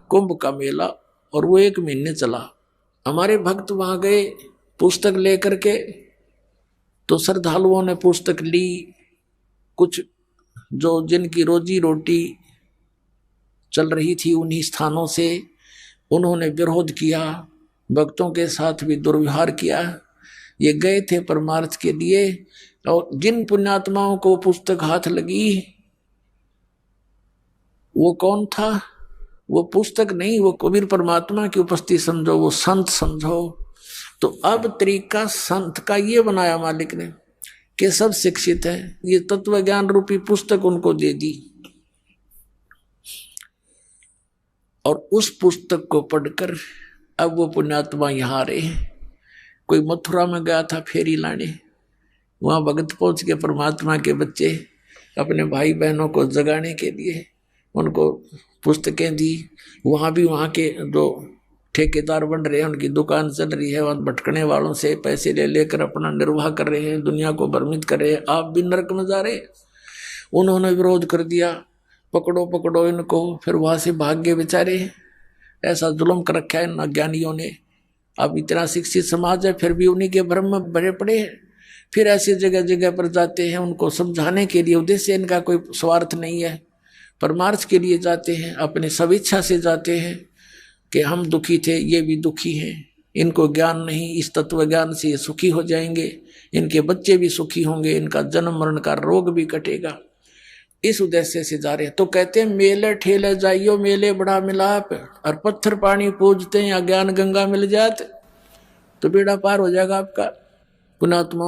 कुंभ का मेला, और वो 1 महीने चला। हमारे भक्त वहां गए पुस्तक लेकर के, तो श्रद्धालुओं ने पुस्तक ली। कुछ जो जिनकी रोजी रोटी चल रही थी उन्हीं स्थानों से, उन्होंने विरोध किया, भक्तों के साथ भी दुर्व्यवहार किया। ये गए थे परमार्थ के लिए, और जिन पुण्यात्माओं को पुस्तक हाथ लगी, वो कौन था? वो पुस्तक नहीं, वो कबीर परमात्मा की उपस्थिति समझो, वो संत समझो। तो अब तरीका संत का ये बनाया मालिक ने कि सब शिक्षित है, ये तत्व ज्ञान रूपी पुस्तक उनको दे दी, और उस पुस्तक को पढ़कर अब वो पुण्यात्मा यहाँ रहे। कोई मथुरा में गया था फेरी लाने, वहां भगत पहुंच के परमात्मा के बच्चे अपने भाई बहनों को जगाने के लिए उनको पुस्तकें दी। वहां भी वहां के जो ठेकेदार बन रहे हैं, उनकी दुकान चल रही है, वहां भटकने वालों से पैसे ले लेकर अपना निर्वाह कर रहे हैं, दुनिया को भ्रमित कर रहे हैं। आप भी नरक में जा रहे। उन्होंने विरोध कर दिया, पकड़ो पकड़ो इनको। फिर वहां से भाग गए बेचारे। ऐसा जुल्म कर रखा है इन अज्ञानियों ने। अब इतना शिक्षित समाज है, फिर भी उन्हीं के भ्रम में भरे पड़े हैं। फिर ऐसी जगह जगह पर जाते हैं उनको समझाने के लिए। उद्देश्य इनका कोई स्वार्थ नहीं है, परमार्थ के लिए जाते हैं, अपने स्वेच्छा से जाते हैं कि हम दुखी थे, ये भी दुखी हैं, इनको ज्ञान नहीं, इस तत्व ज्ञान से ये सुखी हो जाएंगे, इनके बच्चे भी सुखी होंगे, इनका जन्म मरण का रोग भी कटेगा। इस उद्देश्य से जा रहे हैं। तो कहते हैं मेले ठेले जाइयो, मेले बड़ा मिलाप, और पत्थर पानी पूजते हैं या ज्ञान गंगा मिल जात तो बेड़ा पार हो जाएगा आपका। पुणात्मा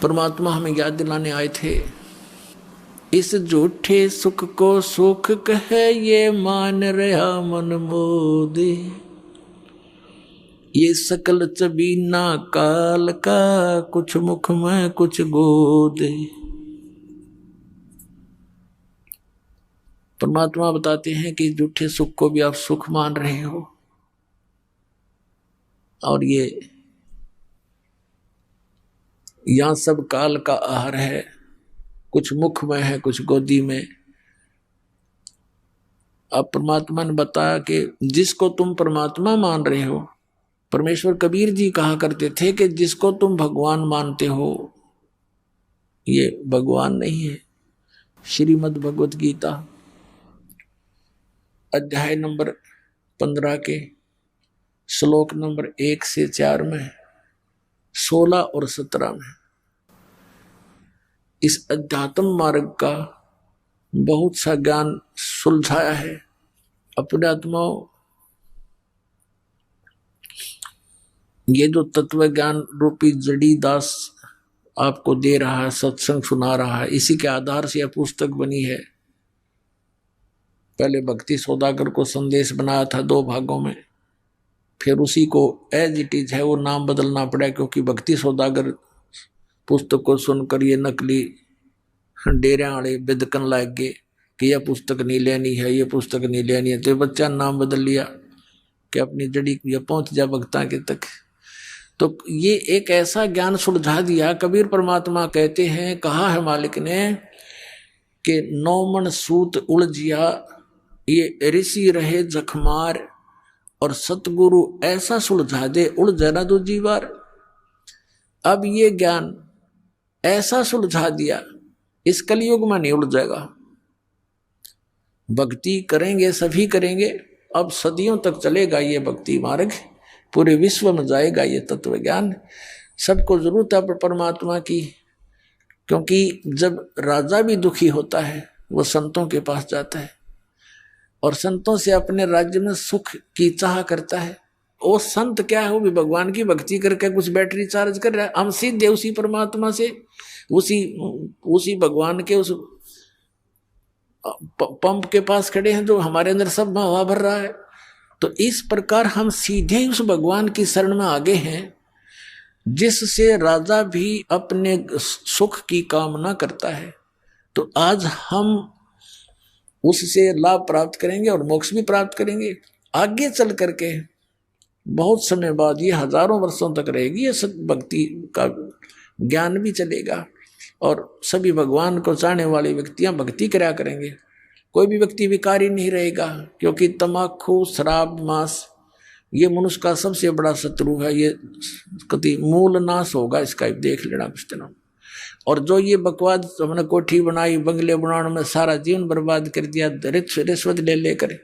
परमात्मा हमें याद दिलाने आए थे, इस झूठे सुख को सुख कहे ये मान रहा मन मोदे, ये सकल चबीना काल का कुछ मुख में कुछ गोदे। परमात्मा बताते हैं कि झूठे सुख को भी आप सुख मान रहे हो, और ये यहां सब काल का आहार है, कुछ मुख में है कुछ गोदी में। अब परमात्मा ने बताया कि जिसको तुम परमात्मा मान रहे हो, परमेश्वर कबीर जी कहा करते थे कि जिसको तुम भगवान मानते हो ये भगवान नहीं है। श्रीमद् भगवत गीता अध्याय नंबर 15 के श्लोक नंबर 1 से 4 में, 16 और 17 में इस अध्यात्म मार्ग का बहुत सा ज्ञान सुलझाया है। अपने आत्माओं, ये जो तत्व ज्ञान रूपी जड़ी दास आपको दे रहा है, सत्संग सुना रहा है, इसी के आधार से यह पुस्तक बनी है। पहले भक्ति सौदागर को संदेश बनाया था 2 भागों में, फिर उसी को एज इट इज है वो नाम बदलना पड़ा, क्योंकि भक्ति सौदागर पुस्तक को सुनकर ये नकली डेरे वाले बिदकन लग गए कि यह पुस्तक नहीं लेनी है, ये पुस्तक नहीं लेनी है। तो बच्चा नाम बदल लिया कि अपनी जड़ी ये पहुंच जा भक्ता के तक। तो ये एक ऐसा ज्ञान सुलझा दिया। कबीर परमात्मा कहते हैं, कहा है मालिक ने कि 9 मन सूत उलझिया, ये ऋषि रहे जखमार, और सतगुरु ऐसा सुलझा दे उलझे ना दूजी बार। अब ये ज्ञान ऐसा सुलझा दिया, इस कलयुग में नहीं उलझेगा। भक्ति करेंगे सभी करेंगे, अब सदियों तक चलेगा ये भक्ति मार्ग, पूरे विश्व में जाएगा ये तत्व ज्ञान। सबको जरूरत है परमात्मा की, क्योंकि जब राजा भी दुखी होता है वो संतों के पास जाता है, और संतों से अपने राज्य में सुख की चाह करता है। वो संत क्या है, वो भी भगवान की भक्ति करके कुछ बैटरी चार्ज कर रहा है। हम सीधे उसी परमात्मा से, उसी भगवान के उस पंप के पास खड़े हैं जो हमारे अंदर सब में हवा भर रहा है। तो इस प्रकार हम सीधे उस भगवान की शरण में आगे हैं, जिससे राजा भी अपने सुख की कामना करता है। तो आज हम उससे लाभ प्राप्त करेंगे और मोक्ष भी प्राप्त करेंगे। आगे चल करके बहुत समय बाद, ये हजारों वर्षों तक रहेगी ये सत भक्ति का ज्ञान भी चलेगा, और सभी भगवान को चाहने वाले व्यक्तियां भक्ति करा करेंगे। कोई भी व्यक्ति विकारी नहीं रहेगा, क्योंकि तमाकू, शराब, मांस ये मनुष्य का सबसे बड़ा शत्रु है। ये कति मूल नाश होगा इसका, देख लेना कुछ दिनों। और जो ये बकवाद हमने कोठी बनाई, बंगले बनाने में सारा जीवन बर्बाद कर दिया रिश्वत ले लेकर,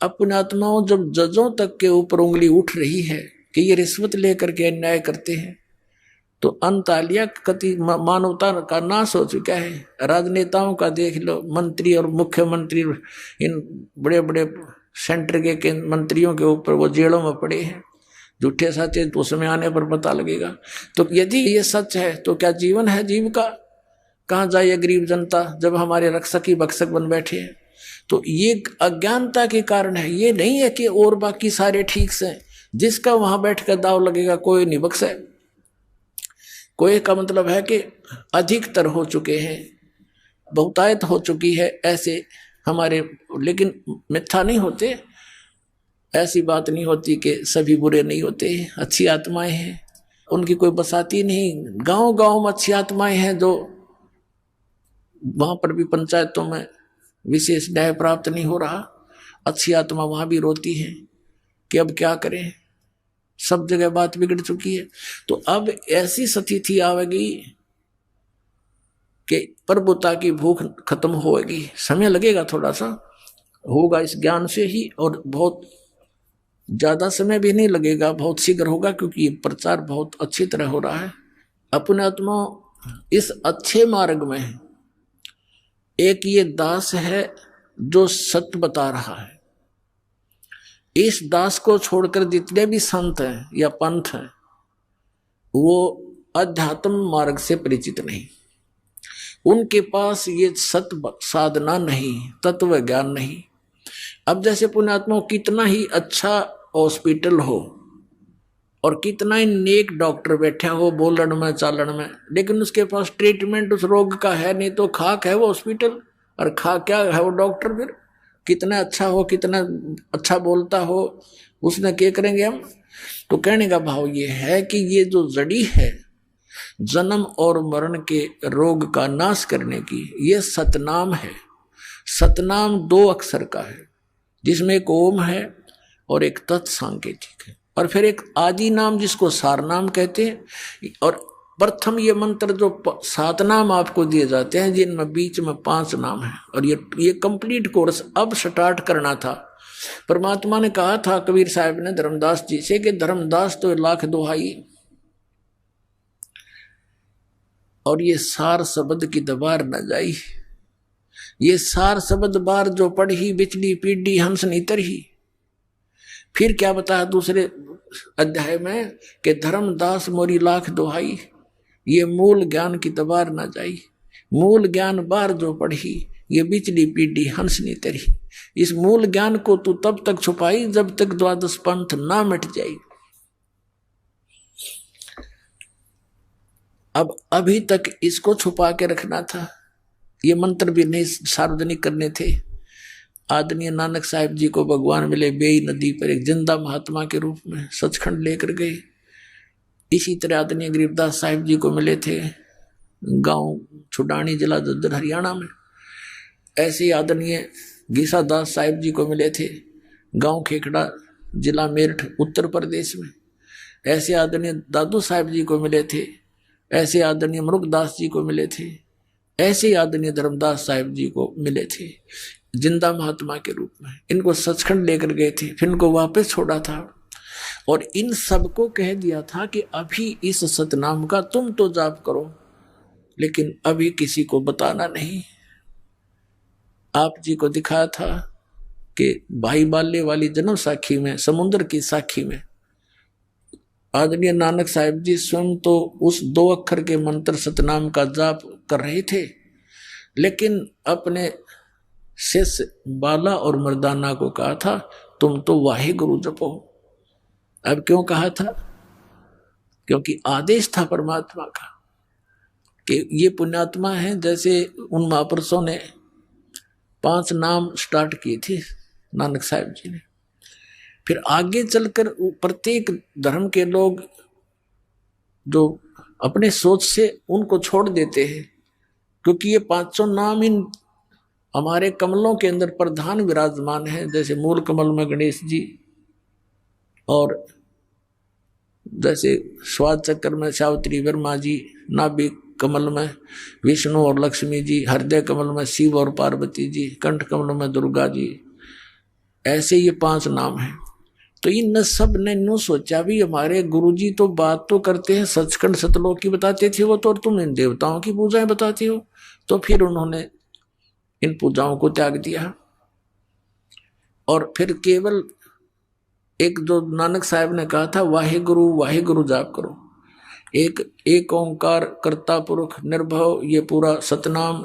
अपने आत्माओं जब जजों तक के ऊपर उंगली उठ रही है कि ये रिश्वत लेकर के अन्याय करते हैं, तो अंतालिया कति मानवता का नाश हो चुका है। राजनेताओं का देख लो, मंत्री और मुख्यमंत्री इन बड़े बड़े सेंटर के मंत्रियों के ऊपर वो जेलों में पड़े हैं, झूठे सच्चे तो समय आने पर पता लगेगा। तो यदि ये सच है तो क्या जीवन है जीव का? कहाँ जाए गरीब जनता जब हमारे रक्षक ही भक्षक बन बैठे हैं? तो ये अज्ञानता के कारण है। ये नहीं है कि और बाकी सारे ठीक से, जिसका वहां बैठ कर दाव लगेगा कोई नहीं बख्शे। कोई का मतलब है कि अधिकतर हो चुके हैं, बहुतायत हो चुकी है ऐसे हमारे, लेकिन मिथ्या नहीं होते। ऐसी बात नहीं होती कि सभी बुरे नहीं होते, अच्छी आत्माएं हैं, उनकी कोई बसाती नहीं। गांव गांव में अच्छी आत्माएं हैं, जो वहां पर भी पंचायतों में विशेष न्याय प्राप्त नहीं हो रहा, अच्छी आत्मा वहां भी रोती है कि अब क्या करें, सब जगह बात बिगड़ चुकी है। तो अब ऐसी स्थिति आवेगी कि प्रभुता की भूख खत्म होगी। समय लगेगा, थोड़ा सा होगा इस ज्ञान से ही, और बहुत ज्यादा समय भी नहीं लगेगा, बहुत शीघ्र होगा, क्योंकि ये प्रचार बहुत अच्छी तरह हो रहा है। अपने आत्मा इस अच्छे मार्ग में है। एक ये दास है जो सत्य बता रहा है। इस दास को छोड़कर जितने भी संत हैं या पंथ हैं, वो अध्यात्म मार्ग से परिचित नहीं, उनके पास ये सत्य साधना नहीं, तत्व ज्ञान नहीं। अब जैसे पुण्यात्मा कितना ही अच्छा हॉस्पिटल हो और कितना ही नेक डॉक्टर बैठे हो बोलन में चालन में, लेकिन उसके पास ट्रीटमेंट उस रोग का है नहीं, तो खाक है वो हॉस्पिटल, और खा क्या है वो डॉक्टर। फिर कितना अच्छा हो, कितना अच्छा बोलता हो, उसने क्या करेंगे हम? तो कहने का भाव ये है कि ये जो जड़ी है जन्म और मरण के रोग का नाश करने की, ये सतनाम है। सतनाम 2 अक्षर का है, जिसमें एक ओम है और एक तत्सांकेतिक है, और फिर एक आदि नाम जिसको सारनाम कहते हैं। और प्रथम ये मंत्र जो 7 नाम आपको दिए जाते हैं, जिनमें बीच में 5 नाम है, और ये कंप्लीट कोर्स अब स्टार्ट करना था। परमात्मा ने कहा था कबीर साहब ने धर्मदास जी से कि धर्मदास तो 1,00,000 दोहाई, और ये सार शब्द की दबार न जाई। ये सार शब्द बार जो पढ़ी बिचली पीढ़ी हंस नीतर ही। फिर क्या बताया दूसरे अध्याय में कि धर्मदास मोरी 1,00,000 दोहाई, ये मूल ज्ञान की दबार न जाई। मूल ज्ञान बार जो पढ़ी, ये बिचली पीढ़ी हंस नीतर ही। इस मूल ज्ञान को तू तब तक छुपाई जब तक 12 पंथ ना मिट जाए। अब अभी तक इसको छुपा के रखना था, ये मंत्र भी नहीं सार्वजनिक करने थे। आदरणीय नानक साहिब जी को भगवान मिले बेई नदी पर एक जिंदा महात्मा के रूप में, सचखंड लेकर गए। इसी तरह आदरणीय गरीबदास साहिब जी को मिले थे गांव छुडानी जिला जज्जर हरियाणा में। ऐसे ही आदरणीय गीसा दास साहिब जी को मिले थे गांव खेखड़ा जिला मेरठ उत्तर प्रदेश में। ऐसे आदरणीय दादू साहिब जी को मिले थे, ऐसे आदरणीय मरुगदास जी को मिले थे, ऐसे ही आदरणीय धर्मदास साहिब जी को मिले थे जिंदा महात्मा के रूप में। इनको सचखंड लेकर गए थे, फिर इनको वापस छोड़ा था, और इन सबको कह दिया था कि अभी इस सतनाम का तुम तो जाप करो, लेकिन अभी किसी को बताना नहीं। आप जी को दिखाया था कि भाई बाले वाली जन्म साखी में, समुद्र की साखी में, आदरणीय नानक साहिब जी स्वयं तो उस 2 अक्षर के मंत्र सतनाम का जाप कर रहे थे, लेकिन अपने शिष्य बाला और मर्दाना को कहा था तुम तो वाहे गुरु जपो। अब क्यों कहा था? क्योंकि आदेश था परमात्मा का कि ये पुण्यात्मा है। जैसे उन महापुरुषों ने 5 नाम स्टार्ट किए थे नानक साहिब जी ने, फिर आगे चलकर प्रत्येक धर्म के लोग जो अपने सोच से उनको छोड़ देते हैं, क्योंकि ये 500 नाम इन हमारे कमलों के अंदर प्रधान विराजमान है, जैसे मूल कमल में गणेश जी, और जैसे स्वाद चक्र में सावित्री वर्मा जी, नाभि कमल में विष्णु और लक्ष्मी जी, हृदय कमल में शिव और पार्वती जी, कंठ कमल में दुर्गा जी, ऐसे ये 5 नाम हैं। तो इन सब ने यूं सोचा भी हमारे गुरुजी तो बात तो करते हैं सचखंड सतलोक की बताते थे वो तो, और तुम इन देवताओं की पूजाएं बताते हो। तो फिर उन्होंने इन पूजाओं को त्याग दिया और फिर केवल एक जो नानक साहब ने कहा था वाहे गुरु जाप करो, एक ओंकार कर्ता पुरुष निर्भव, ये पूरा सतनाम,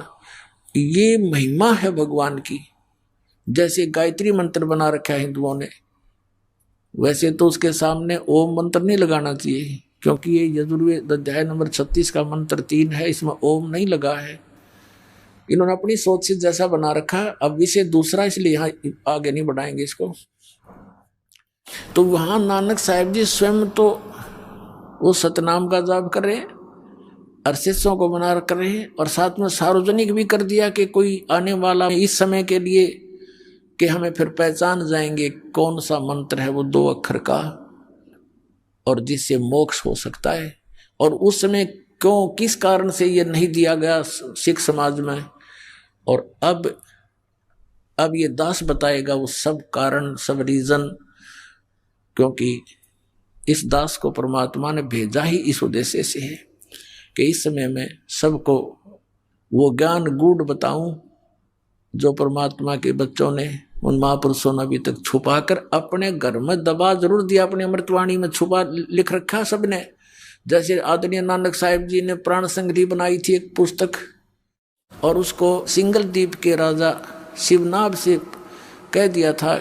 ये महिमा है भगवान की। जैसे गायत्री मंत्र बना रखा है हिंदुओं ने, वैसे तो उसके सामने ओम मंत्र नहीं लगाना चाहिए, क्योंकि ये यजुर्वेद अध्याय नंबर 36 का मंत्र 3 है, इसमें ओम नहीं लगा है। इन्होंने अपनी सोच से जैसा बना रखा, अब विषय दूसरा, इसलिए यहाँ आगे नहीं बढ़ाएंगे इसको। तो वहां नानक साहब जी स्वयं तो वो सतनाम का जाप कर रहे हैं और शिष्यों को बना कर रहे हैं, और साथ में सार्वजनिक भी कर दिया कि कोई आने वाला इस समय के लिए कि हमें फिर पहचान जाएंगे कौन सा मंत्र है वो 2 अक्षर का और जिससे मोक्ष हो सकता है। और उस समय क्यों किस कारण से ये नहीं दिया गया सिख समाज में, और अब ये दास बताएगा वो सब कारण, सब रीजन, क्योंकि इस दास को परमात्मा ने भेजा ही इस उद्देश्य से है कि इस समय में सबको वो ज्ञान गूढ़ बताऊं जो परमात्मा के बच्चों ने, उन महापुरुषों ने अभी तक छुपा कर अपने घर में दबा जरूर दिया, अपनी अमृतवाणी में छुपा लिख रखा सबने। जैसे आदरणीय नानक साहिब जी ने प्राण संग्रही बनाई थी एक पुस्तक, और उसको सिंगल द्वीप के राजा शिवनाभ से कह दिया था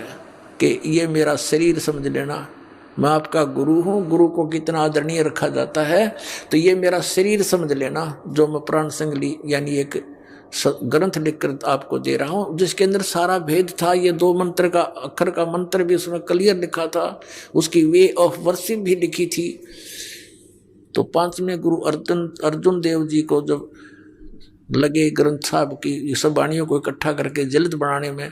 कि ये मेरा शरीर समझ लेना, मैं आपका गुरु हूँ। गुरु को कितना आदरणीय रखा जाता है, तो ये मेरा शरीर समझ लेना जो मैं प्राण संग्रही यानी एक ग्रंथ लिखकर आपको दे रहा हूँ, जिसके अंदर सारा भेद था। ये 2 मंत्र का अक्षर का मंत्र भी उसमें क्लियर लिखा था, उसकी वे ऑफ वर्शिप भी लिखी थी। तो 5वें गुरु अर्जुन देव जी को जब लगे ग्रंथ साहब की ये सब वाणियों को इकट्ठा करके जल्द बनाने में,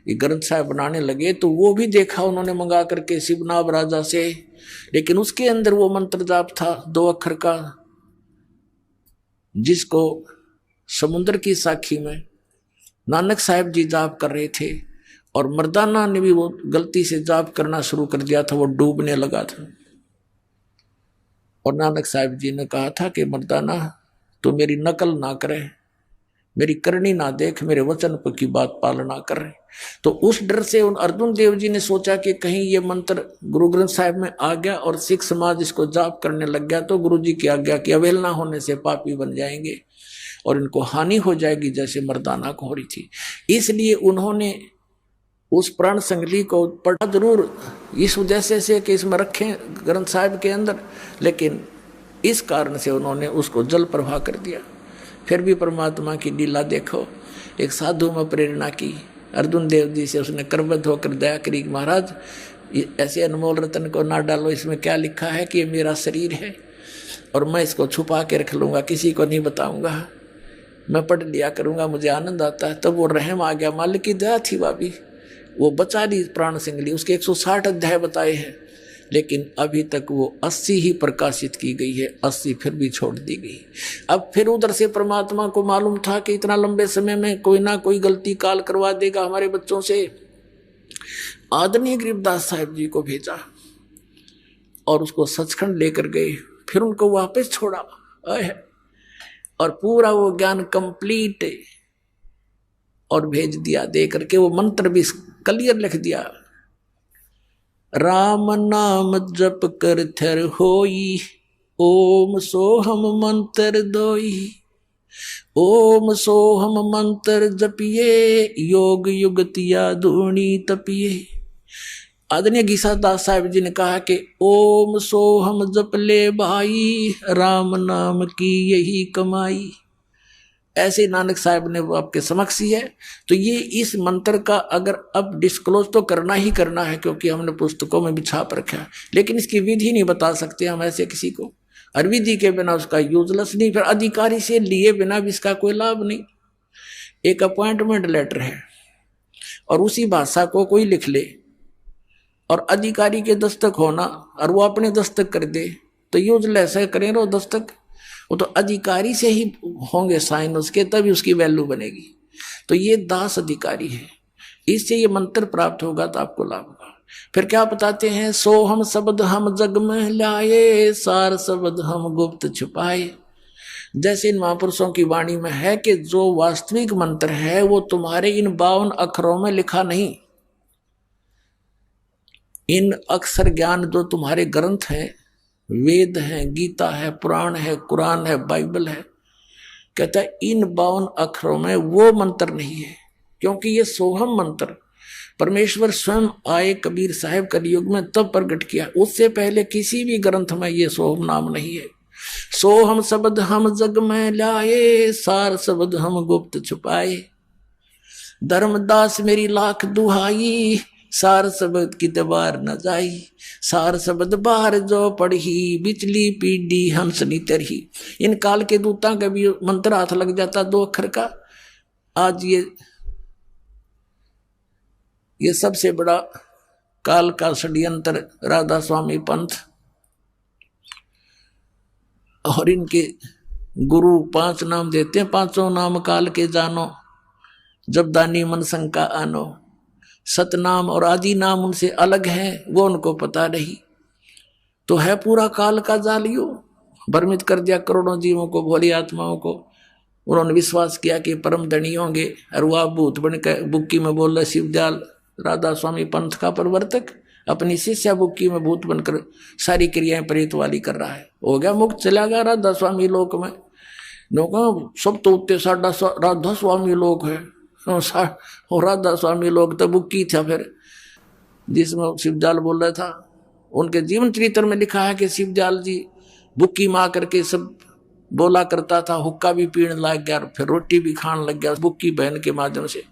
ये ग्रंथ साहब बनाने लगे, तो वो भी देखा उन्होंने मंगा करके शिवनाभ राजा से, लेकिन उसके अंदर वो मंत्र जाप था 2 अक्षर का, जिसको समुद्र की साखी में नानक साहब जी जाप कर रहे थे, और मर्दाना ने भी वो गलती से जाप करना शुरू कर दिया था, वो डूबने लगा था। और नानक साहब जी ने कहा था कि मर्दाना तो मेरी नकल ना करे, मेरी करनी ना देख, मेरे वचन की बात पालना कर रहे। तो उस डर से उन अर्जुन देव जी ने सोचा कि कहीं ये मंत्र गुरु ग्रंथ साहिब में आ गया और सिख समाज इसको जाप करने लग गया तो गुरु जी की आज्ञा की अवहेलना होने से पापी बन जाएंगे और इनको हानि हो जाएगी, जैसे मर्दाना को हो रही थी। इसलिए उन्होंने उस प्राण संग्रही को पढ़ा जरूर इस उद्देश्य से कि इसमें रखें ग्रंथ साहिब के अंदर, लेकिन इस कारण से उन्होंने उसको जल प्रवाह कर दिया। फिर भी परमात्मा की लीला देखो, एक साधु में प्रेरणा की, अर्जुन देव जी से उसने करबद्ध होकर दया करी, महाराज ऐसे अनमोल रतन को ना डालो, इसमें क्या लिखा है कि ये मेरा शरीर है और मैं इसको छुपा के रख लूँगा, किसी को नहीं बताऊँगा, मैं पढ़ लिया करूँगा, मुझे आनंद आता है। तब वो रहम आ गया, मालिक की दया थी भाभी, वो बचा ली प्राण संग्रही। उसके 160 अध्याय बताए हैं, लेकिन अभी तक वो 80 ही प्रकाशित की गई है, 80 फिर भी छोड़ दी गई। अब फिर उधर से परमात्मा को मालूम था कि इतना लंबे समय में कोई ना कोई गलती काल करवा देगा हमारे बच्चों से। आदरणीय गरीबदास साहिब जी को भेजा और उसको सचखंड लेकर गए, फिर उनको वापस छोड़ा और पूरा वो ज्ञान कंप्लीट और भेज दिया, दे करके वो मंत्र भी क्लियर लिख दिया। राम नाम जप कर थर होई, ओम सोहम मंत्र दोई, ओम सोहम मंत्र जपिए, योग युगतिया धूणी तपिए। आदरणीय गीसादास साहिब जी ने कहा कि ओम सोहम जप ले भाई, राम नाम की यही कमाई। ऐसे नानक साहब ने वो आपके समक्ष ही है। तो ये इस मंत्र का अगर अब डिस्क्लोज तो करना ही करना है, क्योंकि हमने पुस्तकों में भी छाप रखा है, लेकिन इसकी विधि नहीं बता सकते हम ऐसे किसी को, और विधि के बिना उसका यूजलेस नहीं, फिर अधिकारी से लिए बिना भी इसका कोई लाभ नहीं। एक अपॉइंटमेंट लेटर है और उसी भाषा को कोई लिख ले और अधिकारी के दस्तक होना और वो अपने दस्तक कर दे तो यूजलेस है, करें रो दस्तक। वो तो अधिकारी से ही होंगे साइन उसके, तभी उसकी वैल्यू बनेगी। तो ये दास अधिकारी है, इससे ये मंत्र प्राप्त होगा तो आपको लाभ होगा। फिर क्या बताते हैं, सो हम शब्द हम जग में लाए, सार शब्द हम गुप्त छुपाए। जैसे इन महापुरुषों की वाणी में है कि जो वास्तविक मंत्र है वो तुम्हारे इन 52 अक्षरों में लिखा नहीं। इन अक्षर ज्ञान जो तुम्हारे ग्रंथ हैं, वेद हैं, गीता है, पुराण है, कुरान है, बाइबल है, कहता है इन 52 अक्षरों में वो मंत्र नहीं है, क्योंकि ये सोहम मंत्र परमेश्वर स्वयं आए कबीर साहब कलयुग में तब प्रकट किया। उससे पहले किसी भी ग्रंथ में ये सोहम नाम नहीं है। सोहम शब्द हम जग में लाए, सार शब्द हम गुप्त छुपाए। धर्मदास मेरी लाख दुहाई, सार शब्द की दबार न जाई। सार शब्द बाहर जो पढ़ी, बिचली पीढ़ी हंसनी तरही। इन काल के दूता का भी मंत्र हाथ लग जाता 2 अक्षर का। आज ये सबसे बड़ा काल का षड्यंत्र राधा स्वामी पंथ और इनके गुरु 5 नाम देते हैं, 5 नाम काल के जानो, जब दानी मन शंका आनो। सतनाम और आदि नाम उनसे अलग है, वो उनको पता नहीं। तो है पूरा काल का जालियो, भ्रमित कर दिया करोड़ों जीवों को, भोली आत्माओं को। उन्होंने विश्वास किया कि परम धनी होंगे और वह भूत बनकर बुक्की में बोल रहे शिवदयाल राधा स्वामी पंथ का प्रवर्तक अपनी शिष्या बुक्की में भूत बनकर सारी क्रियाएं प्रेत वाली कर रहा है। हो गया मुक्त, चला गया राधा स्वामी लोक में। लोग सब तो उत्ते साढ़ा राधा स्वामी लोक है, और राधा स्वामी लोग तो बुक्की था। फिर जिसमें शिवदयाल बोल रहा था, उनके जीवन चरित्र में लिखा है कि शिवदयाल जी बुक्की माँ करके सब बोला करता था, हुक्का भी पीने लग गया, फिर रोटी भी खाने लग गया बुक्की बहन के माध्यम से।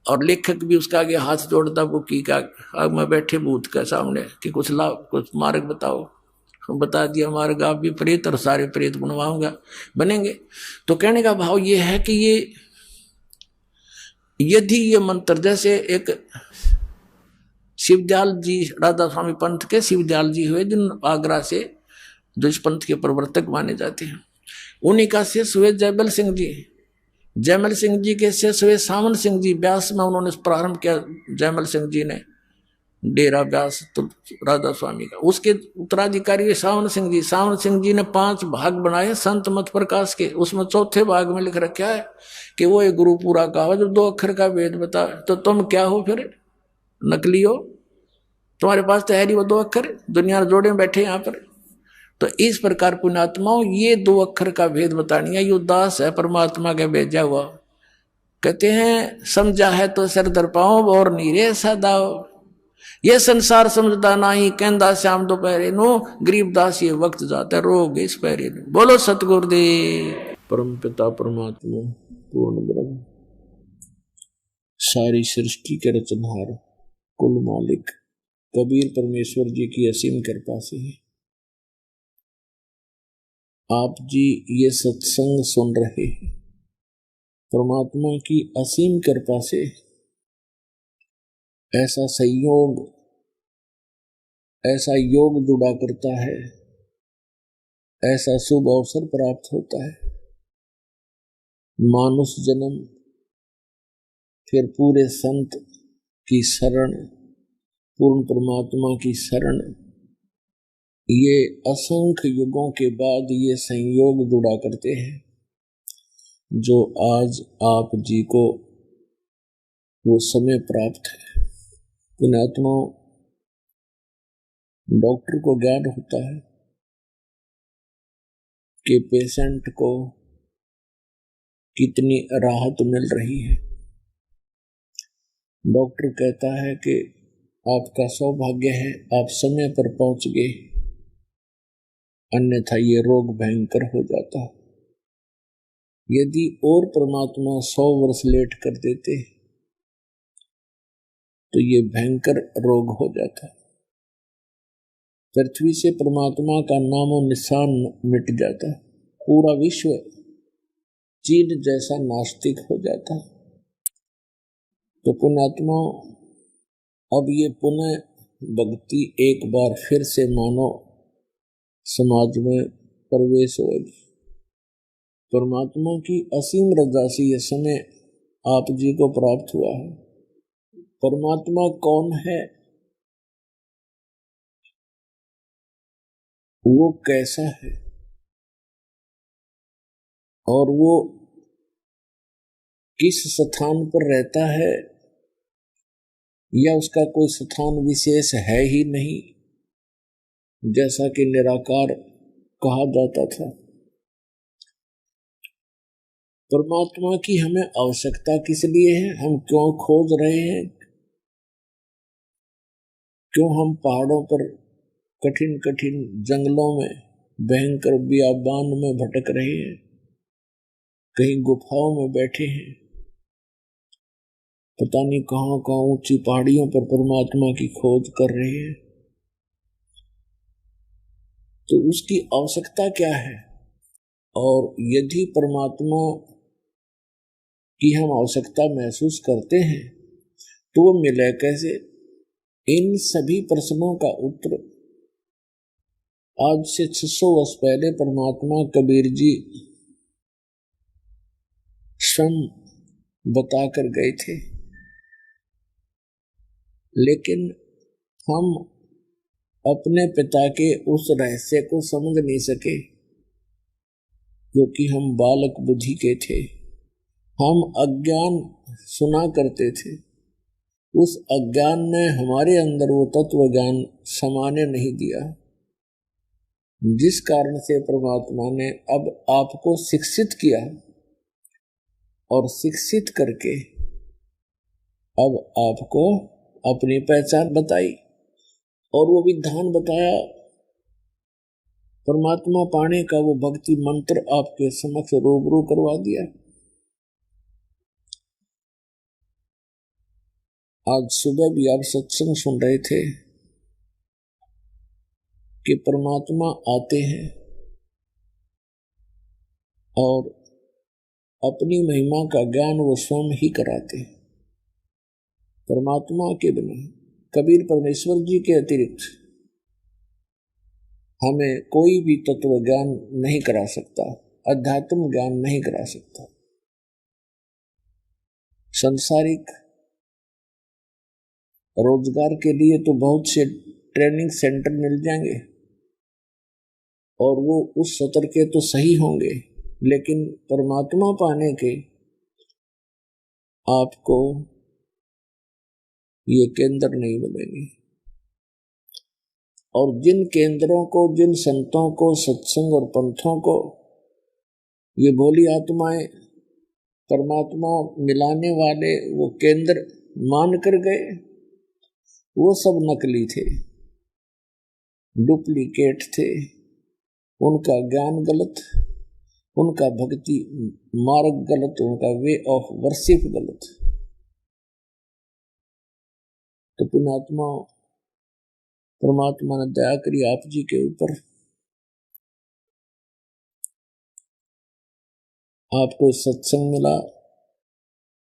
और लेखक भी उसका आगे हाथ जोड़ता बुक्की का, अब मैं बैठे भूत के सामने कि कुछ लाभ, कुछ मार्ग बताओ। बता दिया मार्ग, आप भी प्रेत और सारे प्रेत बनवाऊंगा, बनेंगे। तो कहने का भाव ये है कि ये यदि ये मंत्र, जैसे एक शिवदयाल जी राधा स्वामी पंथ के शिवदयाल जी हुए जिन आगरा से, जो इस पंथ के प्रवर्तक माने जाते हैं, उन्हीं का शिष्य हुए जयमल सिंह जी। जयमल सिंह जी के शिष्य हुए सावन सिंह जी। व्यास में उन्होंने प्रारंभ किया जयमल सिंह जी ने डेरा व्यास तो राधा स्वामी का। उसके उत्तराधिकारी हुए सावन सिंह जी। सावन सिंह जी ने 5 भाग बनाए संत मत प्रकाश के। उसमें चौथे भाग में लिख रखा है कि वो एक गुरु पूरा कहा जो 2 अक्षर का वेद बता। तो तुम क्या हो फिर, नकली हो? तुम्हारे पास तो है नहीं वो 2 अक्षर, दुनिया जोड़े बैठे यहाँ पर। तो इस प्रकार पुण्यात्माओं ये 2 अक्षर का भेद बतानी है। यो दास है परमात्मा का भेजा हुआ। कहते हैं समझा है तो सर दर पाओ और नीरे सदाओ, ये संसार समझदा नहीं, कहंदा श्याम दोपहरे नो, गरीबदास ये वक्त जाता रोग इस पैरे नो। बोलो सतगुरुदेव। परम पिता परमात्मा पूर्ण ब्रह्म सारी सृष्टि के रचनहार कुल मालिक कबीर परमेश्वर जी की असीम कृपा से आप जी ये सत्संग सुन रहे हैं। परमात्मा की असीम कृपा से ऐसा संयोग, ऐसा योग जुड़ा करता है, ऐसा शुभ अवसर प्राप्त होता है। मानुष जन्म, फिर पूरे संत की शरण, पूर्ण परमात्मा की शरण, ये असंख्य युगों के बाद ये संयोग जुड़ा करते हैं जो आज आप जी को वो समय प्राप्त है। पुण्यात्मा, डॉक्टर को ज्ञान होता है कि पेशेंट को कितनी राहत मिल रही है। डॉक्टर कहता है कि आपका सौभाग्य है आप समय पर पहुंच गए, अन्यथा ये रोग भयंकर हो जाता। यदि और परमात्मा 100 वर्ष लेट कर देते तो ये भयंकर रोग हो जाता। पृथ्वी से परमात्मा का नामो निशान मिट जाता। पूरा विश्व चील जैसा नास्तिक हो जाता है। तो पुण्यात्मा, अब ये पुनः भक्ति एक बार फिर से मानो समाज में प्रवेश होगी। परमात्मा की असीम रजा से यह समय आप जी को प्राप्त हुआ है। परमात्मा कौन है, वो कैसा है, और वो किस स्थान पर रहता है, या उसका कोई स्थान विशेष है ही नहीं, जैसा कि निराकार कहा जाता था। परमात्मा की हमें आवश्यकता किस लिए है, हम क्यों खोज रहे हैं, क्यों हम पहाड़ों पर कठिन कठिन जंगलों में भयंकर बियाबान में भटक रहे हैं, कहीं गुफाओं में बैठे हैं, पता नहीं कहां कहां ऊंची पहाड़ियों पर परमात्मा की खोज कर रहे हैं। तो उसकी आवश्यकता क्या है, और यदि परमात्मा की हम आवश्यकता महसूस करते हैं तो वो मिले कैसे। इन सभी प्रश्नों का उत्तर आज से 600 वर्ष पहले परमात्मा कबीर जी स्वयं बताकर गए थे, लेकिन हम अपने पिता के उस रहस्य को समझ नहीं सके, क्योंकि हम बालक बुद्धि के थे, हम अज्ञान सुना करते थे। उस अज्ञान ने हमारे अंदर वो तत्व ज्ञान समाने नहीं दिया, जिस कारण से परमात्मा ने अब आपको शिक्षित किया, और शिक्षित करके अब आपको अपनी पहचान बताई, और वो विधान बताया परमात्मा पाने का, वो भक्ति मंत्र आपके समक्ष रूबरू करवा दिया। आज सुबह भी आप सत्संग सुन रहे थे कि परमात्मा आते हैं और अपनी महिमा का ज्ञान वो स्वयं ही कराते हैं। परमात्मा के बिना, कबीर परमेश्वर जी के अतिरिक्त हमें कोई भी तत्व ज्ञान नहीं करा सकता, अध्यात्म ज्ञान नहीं करा सकता। संसारिक रोजगार के लिए तो बहुत से ट्रेनिंग सेंटर मिल जाएंगे, और वो उस सत्र के तो सही होंगे, लेकिन परमात्मा पाने के आपको ये केंद्र नहीं मिलेंगे। और जिन केंद्रों को, जिन संतों को, सत्संग और पंथों को ये भोली आत्माएं परमात्मा मिलाने वाले वो केंद्र मान कर गए, वो सब नकली थे, डुप्लीकेट थे। उनका ज्ञान गलत, उनका भक्ति मार्ग गलत, उनका वे ऑफ वर्शिप गलत। तो पुण्यात्मा, परमात्मा ने दया करी आप जी के ऊपर, आपको सत्संग मिला,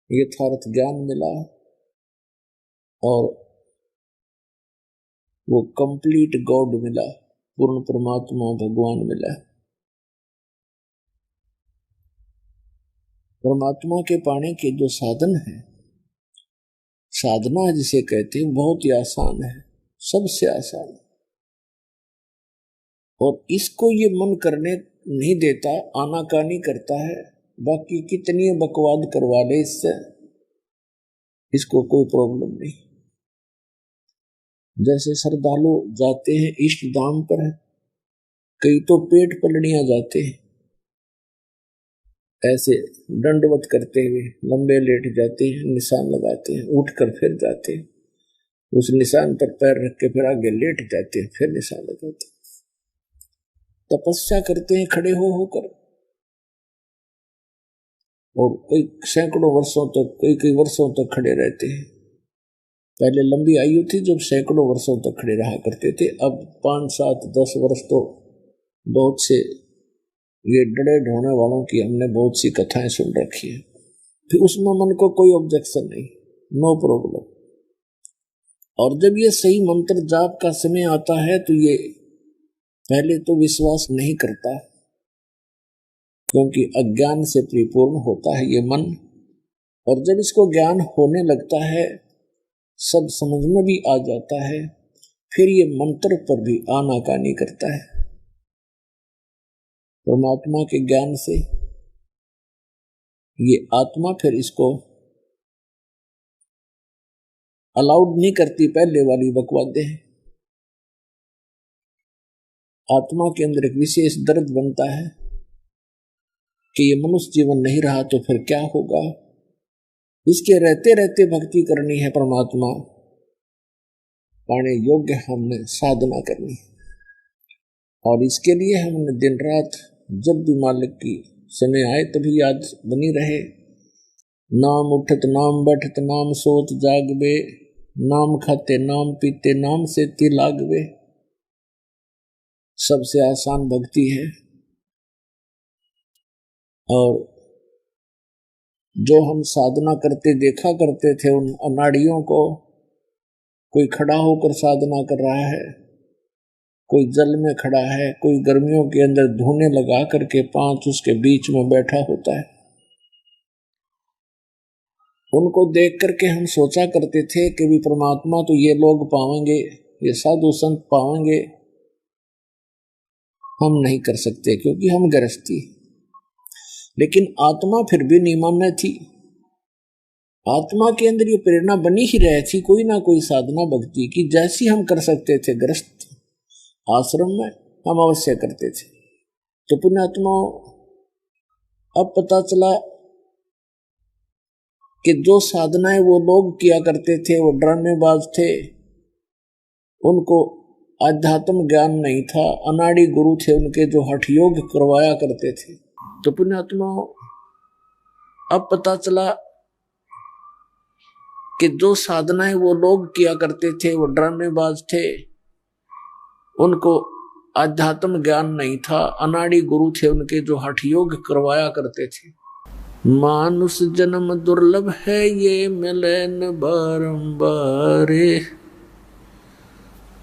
यथार्थ ज्ञान मिला, और वो कंप्लीट गॉड मिला, पूर्ण परमात्मा भगवान मिला। परमात्मा के पाने के जो साधन है, साधना जिसे कहते हैं, बहुत ही आसान है, सबसे आसान है। और इसको ये मन करने नहीं देता, आनाकानी करता है। बाकी कितनी बकवाद करवा ले इससे, इसको कोई प्रॉब्लम नहीं। जैसे श्रद्धालु जाते हैं इष्ट धाम पर, कई तो पेट पलड़ियां जाते हैं, ऐसे दंडवत करते हुए लंबे लेट जाते हैं, निशान लगाते हैं, उठकर फिर जाते हैं, उस निशान पर पैर रख के फिर आगे लेट जाते हैं, फिर निशान लगाते हैं। तपस्या करते हैं खड़े हो होकर, और कई सैकड़ों वर्षों तक, कई कई वर्षों तक खड़े रहते हैं। पहले लंबी आयु थी जब सैकड़ों वर्षों तक खड़े रहा करते थे, अब 5, 7, 10 वर्ष तो बहुत से ये डरे ढोने वालों की हमने बहुत सी कथाएं सुन रखी है, फिर उसमें मन को कोई ऑब्जेक्शन नहीं, नो प्रॉब्लम। और जब ये सही मंत्र जाप का समय आता है तो ये पहले तो विश्वास नहीं करता, क्योंकि अज्ञान से परिपूर्ण होता है ये मन। और जब इसको ज्ञान होने लगता है, सब समझ में भी आ जाता है, फिर ये मंत्र पर भी आनाकानी करता है। परमात्मा के ज्ञान से ये आत्मा फिर इसको अलाउड नहीं करती, पहले वाली बकवादे हैं। आत्मा के अंदर एक विशेष दर्द बनता है कि ये मनुष्य जीवन नहीं रहा तो फिर क्या होगा। इसके रहते रहते भक्ति करनी है, परमात्मा पाने योग्य हमने साधना करनी है। और इसके लिए हमने दिन रात जब भी मालिक की समय आए तभी याद बनी रहे। नाम उठत नाम बैठत नाम सोत जागवे, नाम खाते नाम पीते नाम से लागवे। सबसे आसान भक्ति है। और जो हम साधना करते देखा करते थे उन अनाड़ियों को, कोई खड़ा होकर साधना कर रहा है, कोई जल में खड़ा है, कोई गर्मियों के अंदर धोने लगा करके पांच उसके बीच में बैठा होता है। उनको देख करके हम सोचा करते थे कि भी परमात्मा तो ये लोग पावेंगे, ये साधु संत पावेंगे, हम नहीं कर सकते क्योंकि हम गृहस्थी। लेकिन आत्मा फिर भी नहीं मानना थी। आत्मा के अंदर ये प्रेरणा बनी ही रही थी, कोई ना कोई साधना भक्ति की जैसी हम कर सकते थे गृहस्थ आश्रम में हम अवश्य करते थे। तो पुण्यात्मा अब पता चला कि जो साधनाएं वो लोग किया करते थे वो ड्रामेबाज थे, उनको आध्यात्म ज्ञान नहीं था, अनाड़ी गुरु थे उनके जो हठ योग करवाया करते थे। तो पुण्यात्मा अब पता चला कि जो साधनाएं वो लोग किया करते थे वो ड्रामेबाज थे, उनको आध्यात्म ज्ञान नहीं था, अनाड़ी गुरु थे उनके जो हठ योग करवाया करते थे। मानुष जन्म दुर्लभ है ये मिले न बारंबार,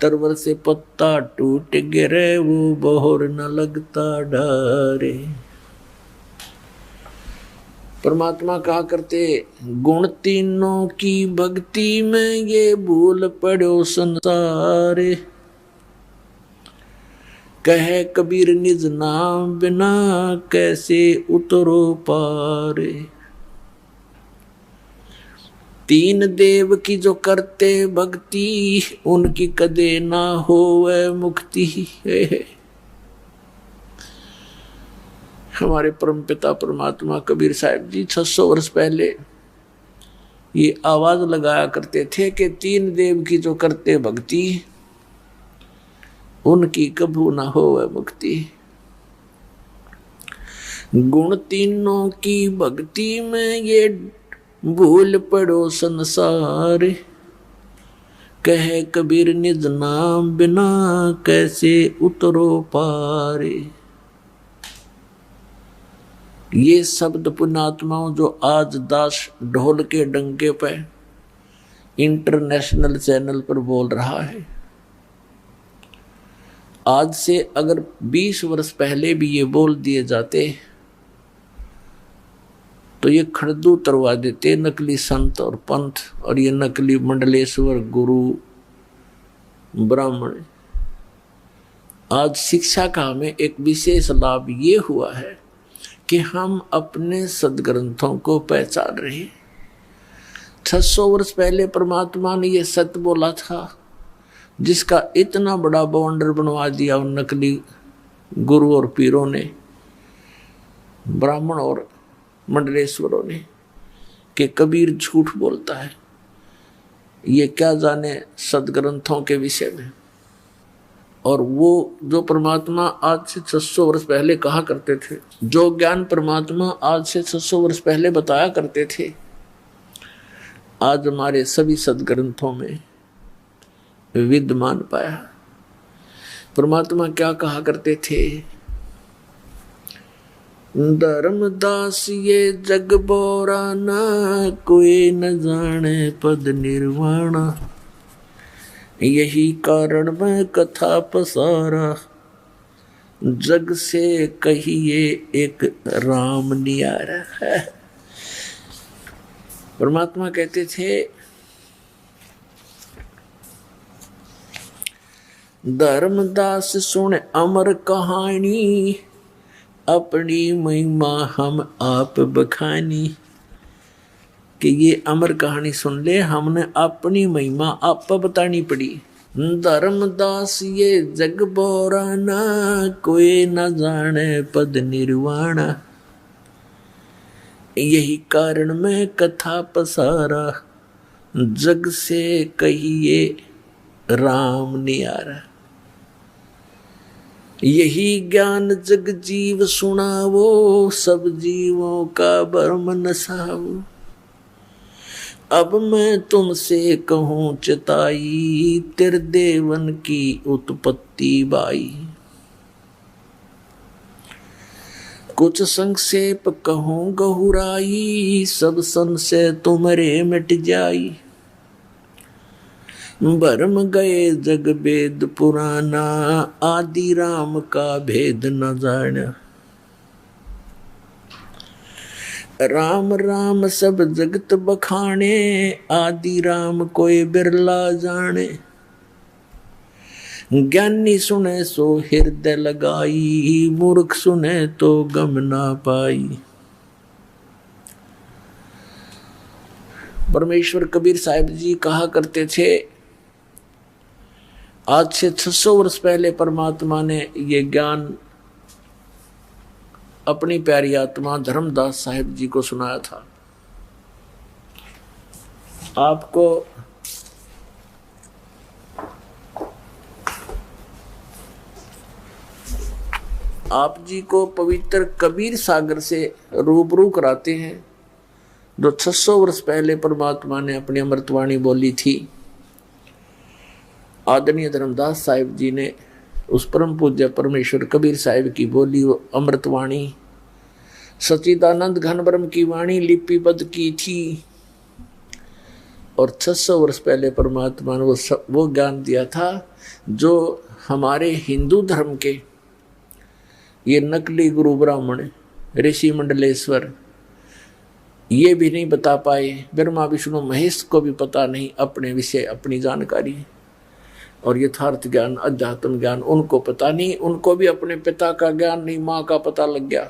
तरवर से पत्ता टूट गिरे वो बहोर न लगता डारे। परमात्मा कहा करते गुण तीनों की भक्ति में ये भूल पड़ो संसार, कहे कबीर निज नाम बिना कैसे उतरो पार। तीन देव की जो करते भक्ति उनकी कदे ना होवे मुक्ति। हमारे परमपिता परमात्मा कबीर साहब जी 600 वर्ष पहले ये आवाज लगाया करते थे कि तीन देव की जो करते भक्ति उनकी कभू ना होवे मुक्ति। गुण तीनों की भक्ति में ये भूल पड़ो संसार, कहे कबीर निज नाम बिना कैसे उतरो पारे। ये शब्द पुण्यात्माओं जो आज दास ढोल के डंके पे इंटरनेशनल चैनल पर बोल रहा है, आज से अगर 20 वर्ष पहले भी ये बोल दिए जाते तो ये खड़दू उतरवा देते नकली संत और पंथ और ये नकली मंडलेश्वर गुरु ब्राह्मण। आज शिक्षा का हमें एक विशेष लाभ ये हुआ है कि हम अपने सदग्रंथों को पहचान रहे। 600 वर्ष पहले परमात्मा ने ये सत्य बोला था, जिसका इतना बड़ा बवंडर बनवा दिया उन नकली गुरु और पीरों ने, ब्राह्मण और मंडलेश्वरों ने, कि कबीर झूठ बोलता है, ये क्या जाने सदग्रंथों के विषय में। और वो जो परमात्मा आज से 600 वर्ष पहले कहा करते थे, जो ज्ञान परमात्मा आज से 600 वर्ष पहले बताया करते थे, आज हमारे सभी सदग्रंथों में विद्यमान पाया। परमात्मा क्या कहा करते थे धर्मदास ये जग बोराना, कोई न जाने पद निर्वाणा। यही कारण मैं कथा पसारा, जग से कहिए एक राम नियारा है। परमात्मा कहते थे धर्मदास सुन अमर कहानी, अपनी महिमा हम आप बखानी। कि ये अमर कहानी सुन ले, हमने अपनी महिमा आप बतानी पड़ी। धर्मदास ये जग बोराना, कोई न जाने पद निर्वाणा। यही कारण मैं कथा पसारा, जग से कहिए राम नियारा। यही ज्ञान जग जीव सुनावो, सब जीवों का भरम नसावो। अब मैं तुमसे कहूँ चिताई, त्रिदेवन की उत्पत्ति बाई। कुछ संक्षेप कहूँ गहुराई, सब संशय तुम्हारे मिट जाई। भरम गए जग वेद पुराना, आदि राम का भेद न जाना। राम राम सब जगत बखाने, आदि राम कोई बिरला जाने। ज्ञानी सुने सो हृदय लगाई, मूर्ख सुने तो गम ना पाई। परमेश्वर कबीर साहिब जी कहा करते थे, आज से 600 वर्ष पहले परमात्मा ने ये ज्ञान अपनी प्यारी आत्मा धर्मदास साहिब जी को सुनाया था। आपको आप जी को पवित्र कबीर सागर से रूबरू कराते हैं, जो 600 वर्ष पहले परमात्मा ने अपनी अमृतवाणी बोली थी। आदरणीय धर्मदास साहिब जी ने उस परम पूज्य परमेश्वर कबीर साहिब की बोली वो अमृतवाणी, सच्चिदानंद घन ब्रह्म की वाणी लिपिबद्ध की थी। और 600 वर्ष पहले परमात्मा ने वो ज्ञान दिया था जो हमारे हिंदू धर्म के ये नकली गुरु ब्राह्मण ऋषि मंडलेश्वर ये भी नहीं बता पाए। ब्रह्मा विष्णु महेश को भी पता नहीं अपने विषय अपनी जानकारी और यथार्थ ज्ञान अध्यात्म ज्ञान उनको पता नहीं। उनको भी अपने पिता का ज्ञान नहीं, माँ का पता लग गया।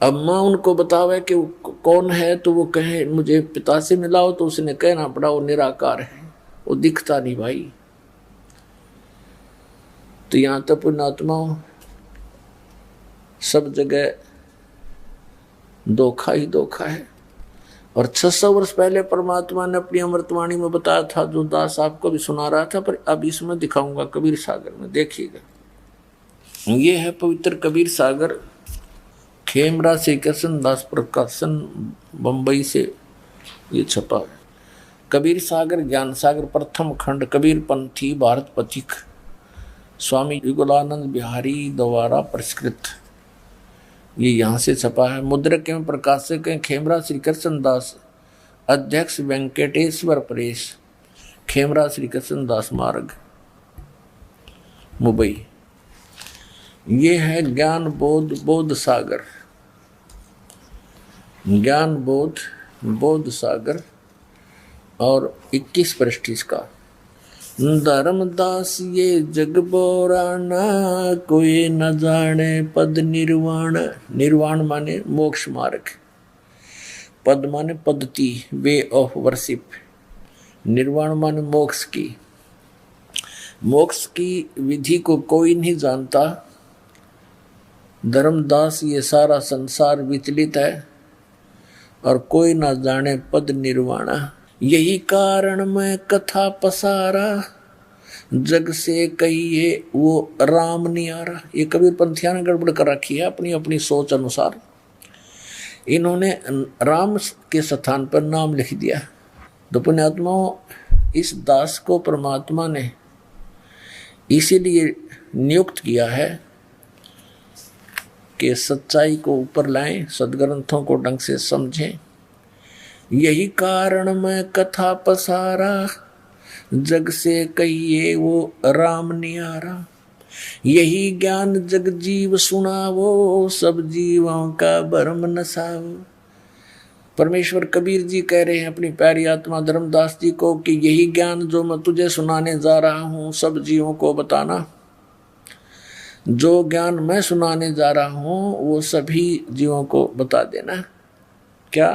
अब माँ उनको बतावे कि कौन है तो वो कहे मुझे पिता से मिलाओ, तो उसने कहना पड़ा वो निराकार है, वो दिखता नहीं भाई। तो यहाँ तक पुण्यात्माओं सब जगह धोखा ही धोखा है। और 600 वर्ष पहले परमात्मा ने अपनी अमृतवाणी में बताया था, जो दास आपको भी सुना रहा था, पर अब इसमें दिखाऊंगा कबीर सागर में, देखिएगा। ये है पवित्र कबीर सागर, खेमरा श्री कृष्ण दास प्रकाशन बंबई से ये छपा है। कबीर सागर ज्ञान सागर प्रथम खंड कबीर पंथी भारत पथिक स्वामी युगलानंद बिहारी द्वारा परिष्कृत, ये यहाँ से छपा है। मुद्रक एवं प्रकाशक हैं खेमरा श्री कृष्ण दास, अध्यक्ष वेंकटेश्वर प्रेस, खेमरा श्री कृष्ण दास मार्ग मुंबई। ये है ज्ञान बोध सागर, ज्ञान बोध सागर और 21 पृष्ठ इसका। धर्मदास ये जग बोराना, कोई न जाने पद निर्वाण। निर्वाण माने मोक्ष मार्ग, पद माने पद्धति, वे ऑफ वर्शिप। निर्वाण माने मोक्ष की विधि को कोई नहीं जानता। धर्मदास ये सारा संसार विचलित है और कोई ना जाने पद निर्वाणा। यही कारण मैं कथा पसारा, जग से कहिए वो राम नियारा। ये कबीर पंथिया ने गड़बड़ कर रखी है अपनी अपनी सोच अनुसार। इन्होंने राम के स्थान पर नाम लिख दिया। तो पुण्यात्माओं, इस दास को परमात्मा ने इसीलिए नियुक्त किया है के सच्चाई को ऊपर लाएं, सदग्रंथों को ढंग से समझें। यही कारण मैं कथा पसारा, जग से कहिए वो राम नियारा। यही ज्ञान जग जीव सुनावो, सब जीवों का भरम नसावो। परमेश्वर कबीर जी कह रहे हैं अपनी प्यारी आत्मा धर्मदास जी को कि यही ज्ञान जो मैं तुझे सुनाने जा रहा हूं सब जीवों को बताना। जो ज्ञान मैं सुनाने जा रहा हूं वो सभी जीवों को बता देना। क्या?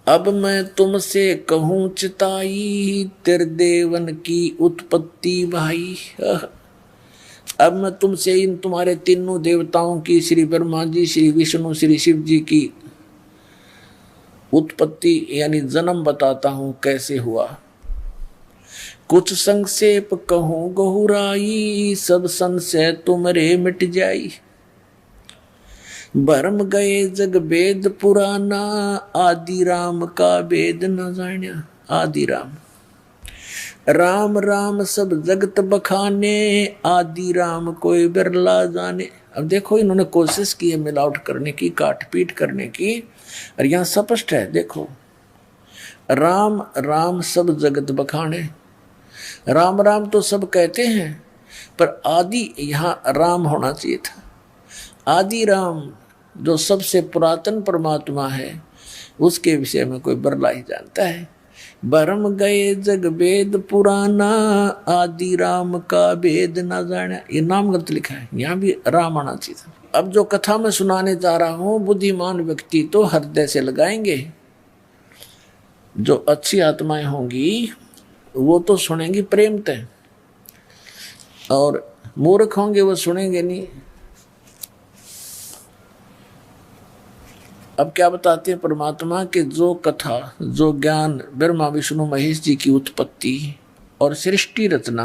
अब मैं तुमसे कहूं चिताई, तेरे देवन की उत्पत्ति भाई। अब मैं तुमसे इन तुम्हारे तीनों देवताओं की, श्री ब्रह्मा जी, श्री विष्णु, श्री शिव जी की उत्पत्ति यानी जन्म बताता हूं कैसे हुआ। कुछ संक्षेप कहूं गहुराई, सब संशय तुमरे मिट जाई। भरम गए जग वेद पुराना, आदि राम का वेद न जान्या। आदि राम, राम राम सब जगत बखाने, आदि राम कोई बिरला जाने। अब देखो इन्होंने कोशिश की है मिलावट करने की, काट पीट करने की, और यहां स्पष्ट है देखो, राम राम सब जगत बखाने। राम राम तो सब कहते हैं, पर आदि यहां राम होना चाहिए था। आदि राम जो सबसे पुरातन परमात्मा है उसके विषय में कोई बरला ही जानता है। भरम गए जग वेद पुराना, आदि राम का वेद न जाना। ये नाम गलत लिखा है, यहाँ भी राम आना चाहिए था। अब जो कथा मैं सुनाने जा रहा हूं बुद्धिमान व्यक्ति तो हृदय से लगाएंगे, जो अच्छी आत्माएं होंगी वो तो सुनेंगी प्रेम तय, और मूर्ख होंगे वो सुनेंगे नहीं। अब क्या बताते हैं परमात्मा के जो कथा, जो ज्ञान ब्रह्मा विष्णु महेश जी की उत्पत्ति और सृष्टि रचना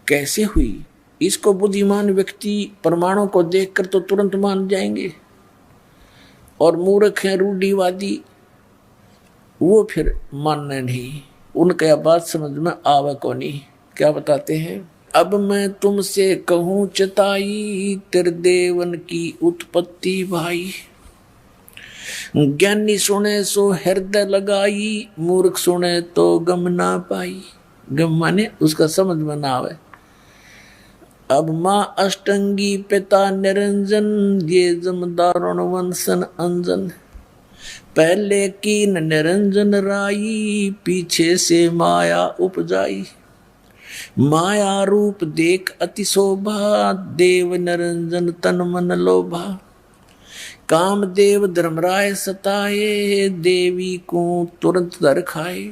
कैसे हुई, इसको बुद्धिमान व्यक्ति प्रमाणों को देखकर तो तुरंत मान जाएंगे, और मूर्ख हैं रूढ़िवादी वो फिर मानने नहीं, उनका बात समझ में आवे को नहीं। क्या बताते हैं? अब मैं तुमसे कहूं चिताई, तेरे देवन की उत्पत्ति भाई। ज्ञानी सुने सो हृदय लगाई, मूर्ख सुने तो गम ना पाई। गम माने उसका समझ में ना आवे। अब माँ अष्टंगी पिता निरंजन, ये जमदारुण वंशन अंजन। पहले कीन निरंजन राई, पीछे से माया उपजाई। माया रूप देख अति शोभा, देव निरंजन तन मन लोभा। काम देव धर्मराय सताए, देवी को तुरंत दर खाए।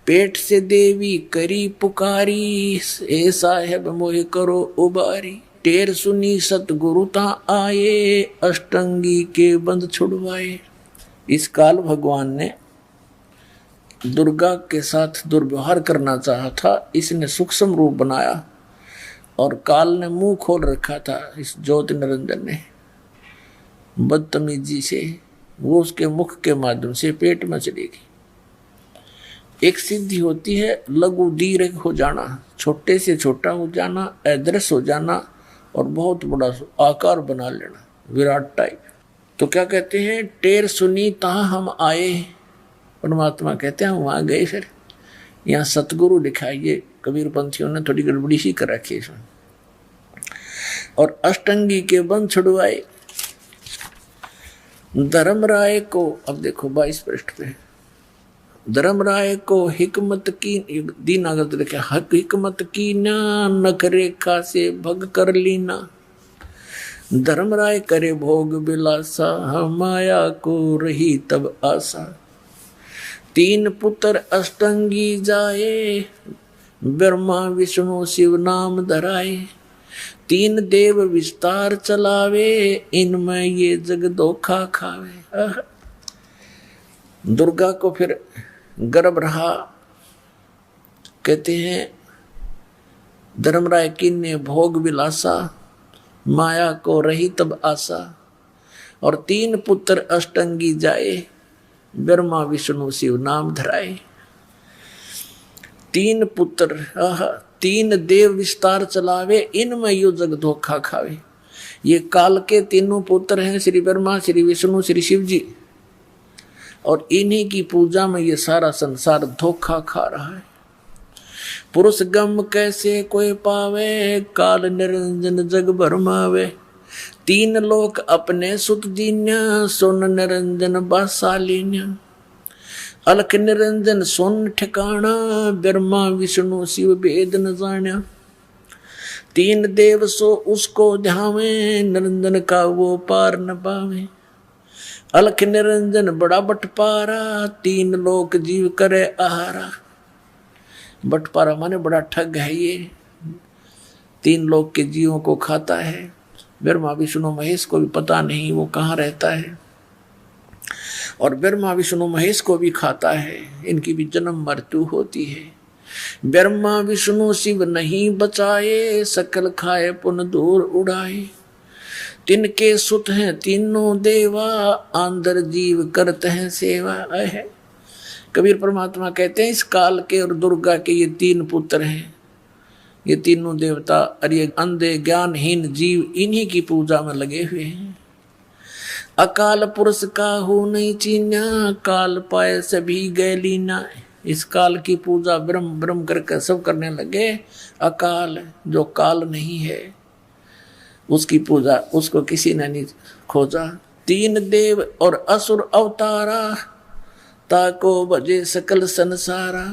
पेट से देवी करी पुकारी, ए साहेब मोहे करो उबारी। टेर सुनी सतगुरु ता आए, अष्टंगी के बंद छुड़वाए। इस काल भगवान ने दुर्गा के साथ दुर्व्यवहार करना चाहा था, इसने सूक्ष्म रूप बनाया और काल ने मुंह खोल रखा था इस ज्योति निरंजन ने बदतमीजी से। वो उसके मुख के माध्यम से पेट में चलेगी। एक सिद्धि होती है लघु दीर्घ हो जाना, छोटे से छोटा हो जाना, अदृश्य हो जाना और बहुत बड़ा आकार बना लेना, विराट टाइप। तो क्या कहते हैं? टेर सुनी तहाँ हम आए। परमात्मा कहते हैं हम वहां गए। फिर यहाँ सतगुरु दिखाइए, कबीर पंथियों ने थोड़ी गड़बड़ी सी कर रखी है। और अष्टंगी के बंद छुड़वाए। धर्मराय को, अब देखो 22 पृष्ठ पे, धर्मराय को हिकमत की, दीनागत लिखा, हिकमत की ना, नख रेखा से भग कर लीना। धर्मराय करे भोग बिलासा, माया को रही तब आशा। 3 पुत्र अष्टंगी जाए, ब्रह्मा विष्णु शिव नाम धराए। 3 देव विस्तार चलावे, इनमें ये जग धोखा खावे। दुर्गा को फिर गर्भ रहा। कहते हैं धर्मराय की ने भोग विलासा, माया को रही तब आशा। और 3 पुत्र अष्टंगी जाए, ब्रह्मा विष्णु शिव नाम धराए। 3 पुत्र 3 देव विस्तार चलावे, इनमें यो जग धोखा खावे। ये काल के तीनों पुत्र हैं, श्री ब्रह्मा, श्री विष्णु, श्री शिव जी, और इन्हीं की पूजा में ये सारा संसार धोखा खा रहा है। पुरुष गम कैसे कोई पावे, काल निरंजन जग भरमावे। तीन लोक अपने सुत दीन्या, सोन निरंजन बासालीन्या। अलख निरंजन सोन ठिकाना, ब्रह्मा विष्णु शिव भेद न जान्या। तीन देव सो उसको ध्यावे, निरंजन का वो पार न पावे। अलख निरंजन बड़ा बटपारा, तीन लोक जीव करे आहारा। बटपारा माने बड़ा ठग है, ये तीन लोक के जीवों को खाता है। ब्रह्मा विष्णु महेश को भी पता नहीं वो कहाँ रहता है, और ब्रह्मा विष्णु महेश को भी खाता है, इनकी भी जन्म मृत्यु होती है। ब्रह्मा विष्णु शिव नहीं बचाए, सकल खाए पुन दूर उड़ाए। तिनके सुत हैं तीनों देवा, आंदर जीव करते हैं सेवा है। कबीर परमात्मा कहते हैं इस काल के और दुर्गा के ये तीन पुत्र हैं, ये तीनों देवता और ये अंधे ज्ञानहीन जीव इन्हीं की पूजा में लगे हुए हैं। अकाल पुरुष काहू नहीं चीन्या, काल पाए सभी गए लीना। इस काल की पूजा ब्रह्म ब्रह्म करके सब करने लगे। अकाल जो काल नहीं है उसकी पूजा उसको किसी ने नहीं खोजा। तीन देव और असुर अवतारा, ताको भजे सकल संसारा।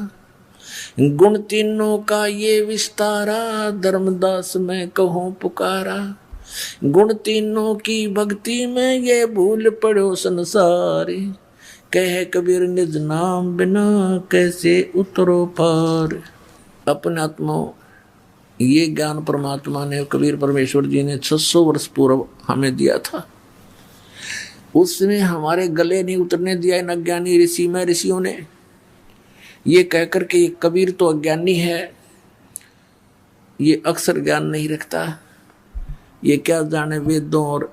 गुण तीनों का ये विस्तारा, धर्मदास मैं कहूँ पुकारा। गुण तीनों की भक्ति में ये भूल पड़ो संसारी। कहे कबीर निज नाम बिना कैसे उतरो पार। अपने आत्मा ये ज्ञान परमात्मा ने, कबीर परमेश्वर जी ने 600 वर्ष पूर्व हमें दिया था। उसमें हमारे गले नहीं उतरने दिया इन अज्ञानी ऋषि में ऋषियों ने। ये कहकर के ये कबीर तो अज्ञानी है, ये अक्सर ज्ञान नहीं रखता, ये क्या जाने वेदों और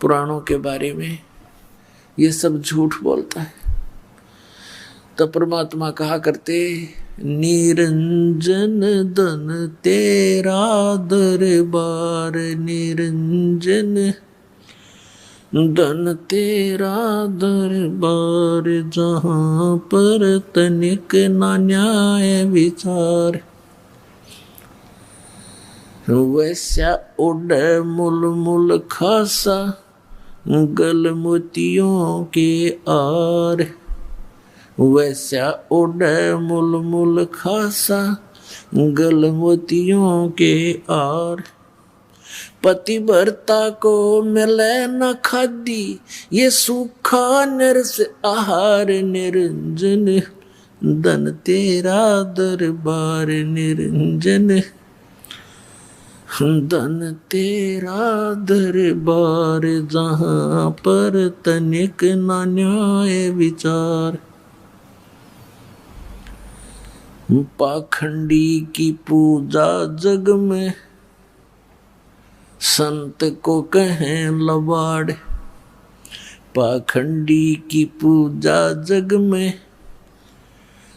पुराणों के बारे में, ये सब झूठ बोलता है। तो परमात्मा कहा करते निरंजन धन तेरा दरबार, निरंजन धन तेरा दरबार, जहाँ पर तनिक ना न्याय विचार। वैसा उड़ मुल मुल खासा, गल मोतियों के आर। वैसा उड़ मुल मुल खासा, गल मोतियों के आर। पतिव्रता को मिले न खादी, ये सूखा नरस आहार। निरंजन धन तेरा दरबार, निरंजन धन तेरा दरबार, जहाँ पर तनिक न न्याय विचार। पाखंडी की पूजा जग में, संत को कहें लबाड़। पाखंडी की पूजा जग में,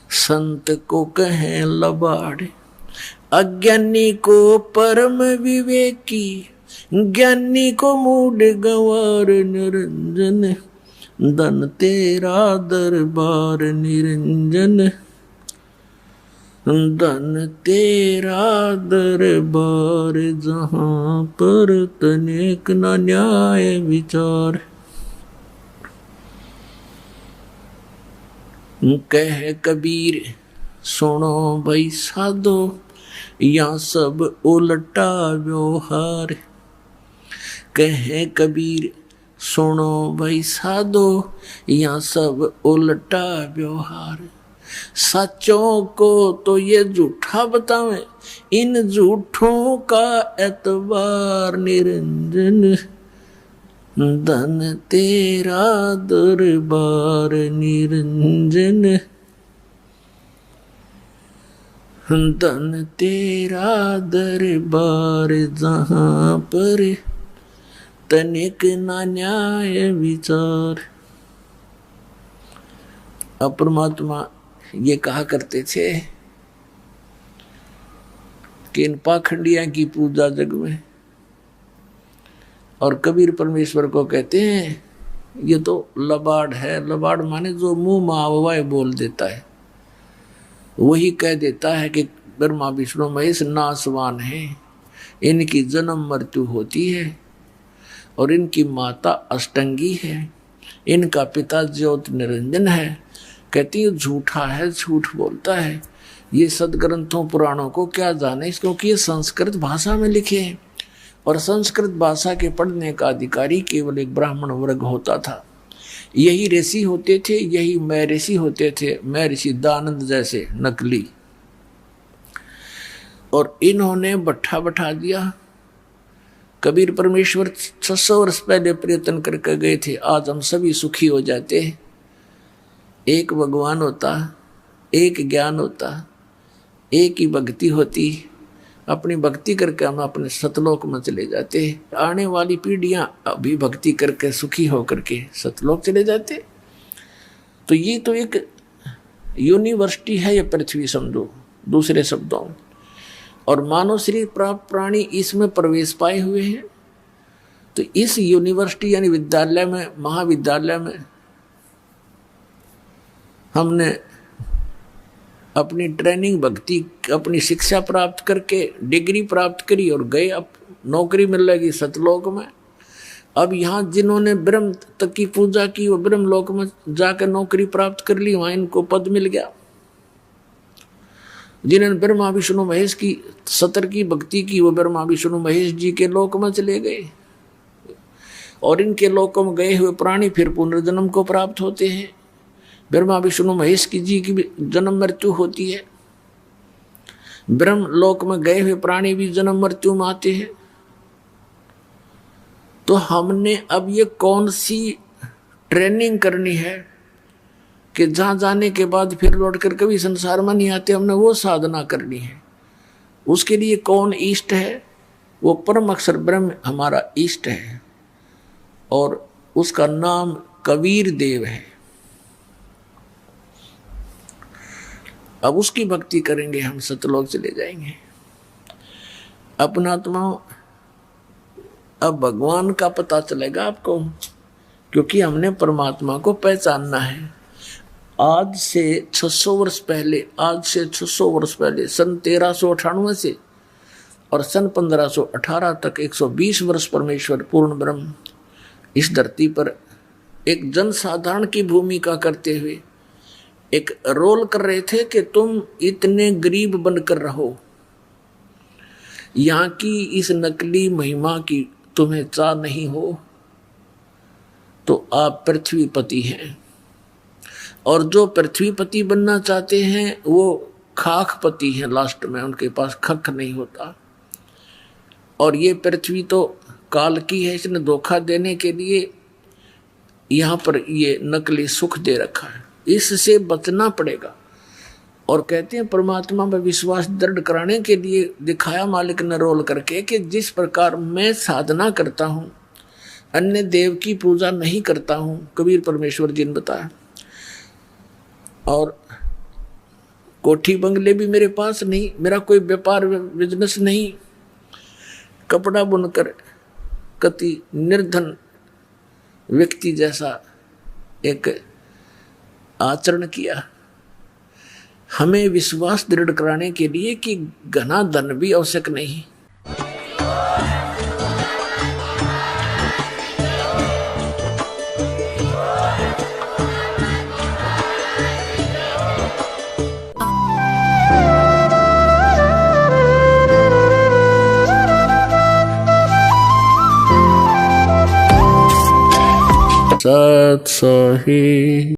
संत को कहें लबाड़। अज्ञानी को परम विवेकी, ज्ञानी को मूड गंवार। निरंजन धन तेरा दरबार, निरंजन धन तेरा दरबार, जहाँ पर तनिक न न्याय विचार। कह कबीर सुनो भाई साधो, या सब उल्टा व्यवहार। कहे कबीर सुनो भाई साधो, या सब उल्टा व्यवहार। सच्चों को तो ये झूठा बतावे, इन झूठों का एतबार। निरंजन धन तेरा दरबार, निरंजन धन तेरा दरबार, जहाँ पर तनिक ना न्याय विचार। अब परमात्मा ये कहा करते थे कि इन पाखंडिया की पूजा जग में, और कबीर परमेश्वर को कहते हैं ये तो लबाड़ है। लबाड़ माने जो मुंह माववाए बोल देता है, वही कह देता है कि ब्रह्मा विष्णु महेश नासवान है, इनकी जन्म मृत्यु होती है और इनकी माता अष्टंगी है, इनका पिता ज्योत निरंजन है। कहती है झूठा है, झूठ बोलता है, ये सदग्रंथों पुराणों को क्या जाने, क्योंकि ये संस्कृत भाषा में लिखे हैं और संस्कृत भाषा के पढ़ने का अधिकारी केवल एक ब्राह्मण वर्ग होता था। यही ऋषि होते थे, यही मैं ऋषि होते थे, मैं ऋषि दानंद जैसे नकली। और इन्होंने बट्ठा बैठा दिया। कबीर परमेश्वर 600 वर्ष पहले प्रयत्न करके गए थे, आज हम सभी सुखी हो जाते। एक भगवान होता, एक ज्ञान होता, एक ही भक्ति होती, अपनी भक्ति करके हम अपने सतलोक में चले जाते। आने वाली पीढ़ियां अभी भक्ति करके सुखी होकर के सतलोक चले जाते। तो ये तो एक यूनिवर्सिटी है ये पृथ्वी, समझो दूसरे शब्दों में। और मानव शरीर प्राप्त प्राणी इसमें प्रवेश पाए हुए हैं। तो इस यूनिवर्सिटी यानी विद्यालय में, महाविद्यालय में हमने अपनी ट्रेनिंग भक्ति, अपनी शिक्षा प्राप्त करके डिग्री प्राप्त करी और गए, अब नौकरी मिल लगी सतलोक में। अब यहाँ जिन्होंने ब्रह्म तक की पूजा की वो ब्रह्म लोक में जाकर नौकरी प्राप्त कर ली, वहां इनको पद मिल गया। जिन्होंने ब्रह्मा विष्णु महेश की सतर की भक्ति की वो ब्रह्मा विष्णु महेश जी के लोक में चले गए। और इनके लोकों में गए हुए प्राणी फिर पुनर्जन्म को प्राप्त होते हैं। ब्रह्मा विष्णु महेश की जी की भी जन्म मृत्यु होती है। ब्रह्म लोक में गए हुए प्राणी भी जन्म मृत्यु में आते हैं। तो हमने अब ये कौन सी ट्रेनिंग करनी है कि जहां जाने के बाद फिर लौट कर कभी संसार में नहीं आते, हमने वो साधना करनी है। उसके लिए कौन इष्ट है? वो परम अक्षर ब्रह्म हमारा इष्ट है और उसका नाम कबीर देव है। अब उसकी भक्ति करेंगे, हम सतलोक चले जाएंगे। अपना आत्मा अब भगवान का पता चलेगा आपको, क्योंकि हमने परमात्मा को पहचानना है। आज से 600 वर्ष पहले, सन 1398 से और सन 1518 तक 120 वर्ष परमेश्वर पूर्ण ब्रह्म इस धरती पर एक जनसाधारण की भूमिका करते हुए एक रोल कर रहे थे कि तुम इतने गरीब बनकर रहो, यहाँ की इस नकली महिमा की तुम्हें चाह नहीं हो तो आप पृथ्वीपति हैं। और जो पृथ्वीपति बनना चाहते हैं वो खाकपति हैं, लास्ट में उनके पास खक नहीं होता। और ये पृथ्वी तो काल की है, इसने धोखा देने के लिए यहाँ पर ये नकली सुख दे रखा है, इससे बचना पड़ेगा। और कहते हैं परमात्मा में विश्वास दृढ़ कराने के लिए दिखाया मालिक ने रोल करके कि जिस प्रकार मैं साधना करता हूँ, अन्य देव की पूजा नहीं करता हूँ, कबीर परमेश्वर जी ने बताया। और कोठी बंगले भी मेरे पास नहीं, मेरा कोई व्यापार बिजनेस नहीं, कपड़ा बुनकर कति निर्धन व्यक्ति जैसा एक आचरण किया। हमें विश्वास दृढ़ कराने के लिए कि घना धन भी आवश्यक नहीं। सत सही।